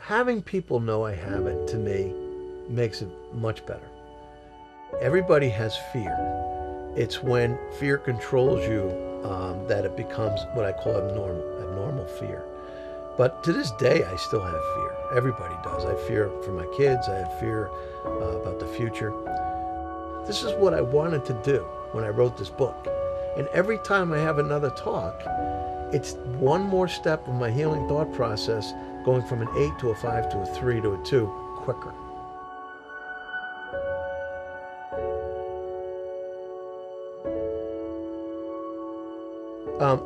Having people know I have it, to me, makes it much better. Everybody has fear. It's when fear controls you that it becomes what I call abnormal fear. But to this day, I still have fear. Everybody does. I have fear for my kids. I have fear about the future. This is what I wanted to do when I wrote this book. And every time I have another talk, it's one more step of my healing thought process, going from an 8 to a 5 to a 3 to a 2 quicker.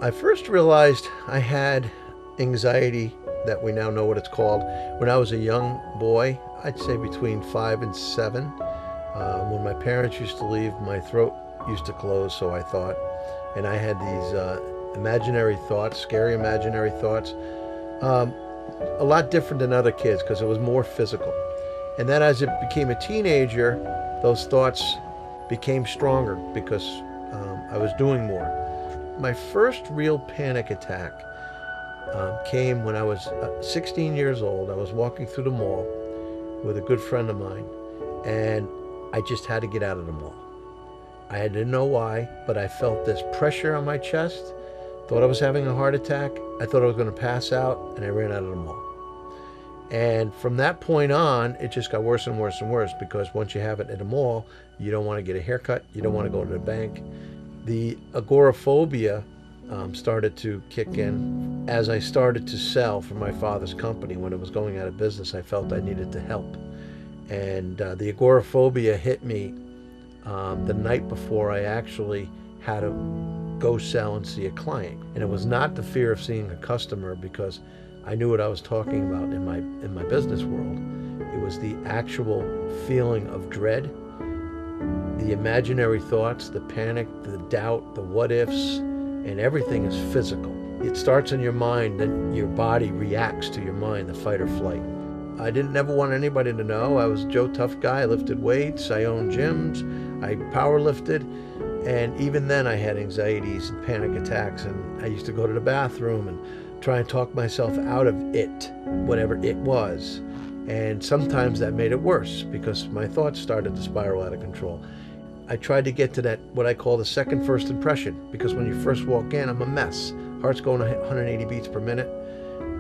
I first realized I had anxiety, that we now know what it's called, when I was a young boy. I'd say between 5 and 7. When my parents used to leave, my throat used to close, so I thought. And I had these imaginary thoughts, scary imaginary thoughts. A lot different than other kids because it was more physical. And then as it became a teenager, those thoughts became stronger because I was doing more. My first real panic attack came when I was 16 years old. I was walking through the mall with a good friend of mine, and I just had to get out of the mall. I didn't know why, but I felt this pressure on my chest, thought I was having a heart attack. I thought I was going to pass out, and I ran out of the mall. And from that point on, it just got worse and worse and worse, because once you have it at a mall, you don't want to get a haircut, you don't want to go to the bank. The agoraphobia started to kick in. As I started to sell for my father's company when it was going out of business, I felt I needed to help. And the agoraphobia hit me the night before I actually had to go sell and see a client. And it was not the fear of seeing a customer, because I knew what I was talking about in my business world. It was the actual feeling of dread, the imaginary thoughts, the panic, the doubt, the what ifs, and everything is physical. It starts in your mind, then your body reacts to your mind, the fight or flight. I didn't never want anybody to know. I was Joe Tough Guy. I lifted weights, I owned gyms, I power lifted, and even then I had anxieties and panic attacks, and I used to go to the bathroom and try and talk myself out of it, whatever it was. And sometimes that made it worse because my thoughts started to spiral out of control. I tried to get to that, what I call the second first impression, because when you first walk in, I'm a mess. Heart's going 180 beats per minute.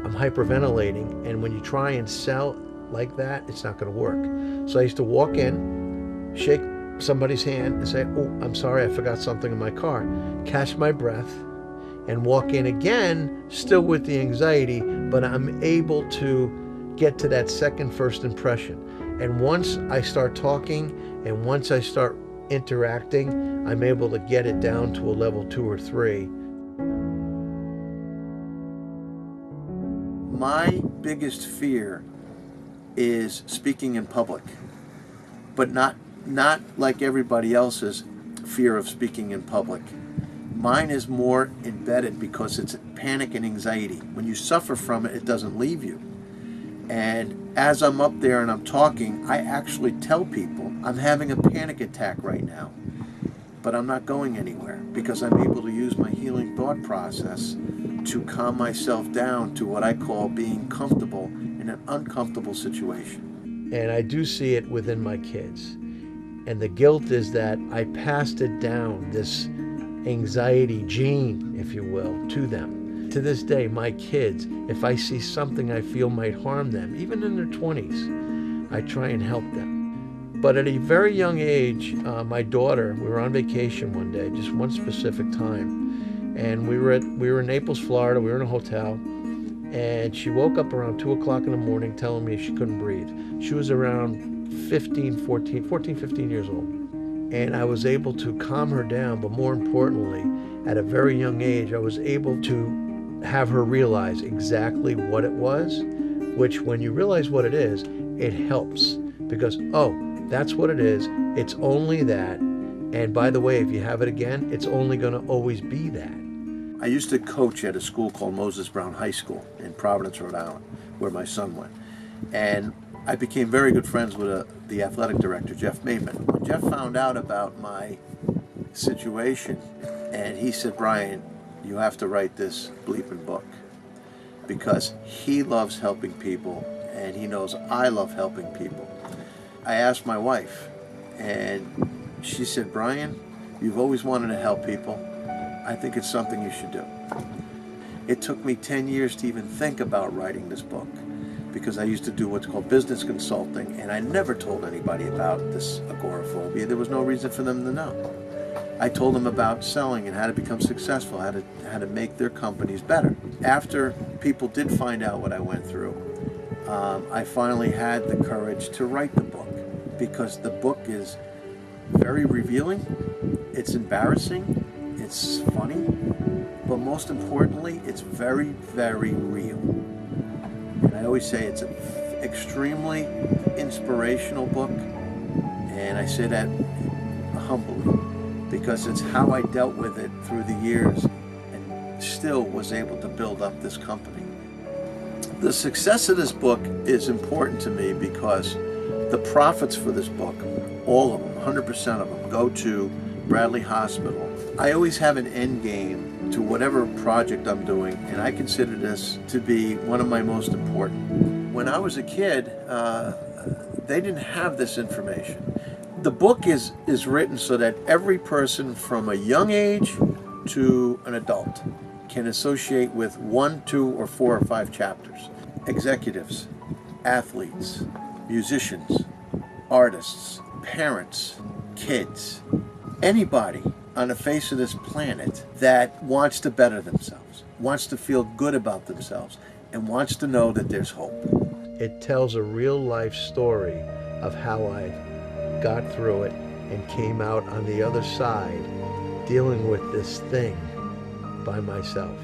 I'm hyperventilating, and when you try and sell like that, it's not going to work. So I used to walk in, shake somebody's hand and say, "Oh, I'm sorry, I forgot something in my car." Catch my breath and walk in again, still with the anxiety, but I'm able to get to that second first impression. And once I start talking and once I start interacting, I'm able to get it down to a level 2 or 3. My biggest fear is speaking in public, but not like everybody else's fear of speaking in public. Mine is more embedded because it's panic and anxiety. When you suffer from it, it doesn't leave you. And as I'm up there and I'm talking, I actually tell people I'm having a panic attack right now, but I'm not going anywhere because I'm able to use my healing thought process to calm myself down to what I call being comfortable in an uncomfortable situation. And I do see it within my kids. And the guilt is that I passed it down, this anxiety gene, if you will, to them. To this day, my kids, if I see something I feel might harm them, even in their 20s, I try and help them. But at a very young age, my daughter, we were on vacation one day, just one specific time, and we were in Naples, Florida. We were in a hotel, and she woke up around 2 o'clock in the morning telling me she couldn't breathe. She was around 15 years old. And I was able to calm her down, but more importantly, at a very young age, I was able to have her realize exactly what it was, which when you realize what it is, it helps because, oh, that's what it is. It's only that. And by the way, if you have it again, it's only going to always be that. I used to coach at a school called Moses Brown High School in Providence, Rhode Island, where my son went. And I became very good friends with the athletic director, Jeff Maitman. When Jeff found out about my situation, and he said, "Brian, you have to write this bleeping book." because he loves helping people and he knows I love helping people. I asked my wife, and she said, Brian, you've always wanted to help people. I think it's something you should do. It took me 10 years to even think about writing this book, because I used to do what's called business consulting, and I never told anybody about this agoraphobia. There was no reason for them to know. I told them about selling and how to become successful, how to make their companies better. After people did find out what I went through, I finally had the courage to write the book, because the book is very revealing, it's embarrassing, it's funny, but most importantly, it's very, very real. And I always say it's an extremely inspirational book, and I say that humbly, because it's how I dealt with it through the years and still was able to build up this company. The success of this book is important to me because the profits for this book, all of them, 100% of them, go to Bradley Hospital. I always have an end game to whatever project I'm doing, and I consider this to be one of my most important. When I was a kid, they didn't have this information. The book is written so that every person from a young age to an adult can associate with 1, 2, or 4 or 5 chapters. Executives, athletes, musicians, artists, parents, kids, anybody on the face of this planet that wants to better themselves, wants to feel good about themselves, and wants to know that there's hope. It tells a real life story of how I got through it and came out on the other side dealing with this thing by myself.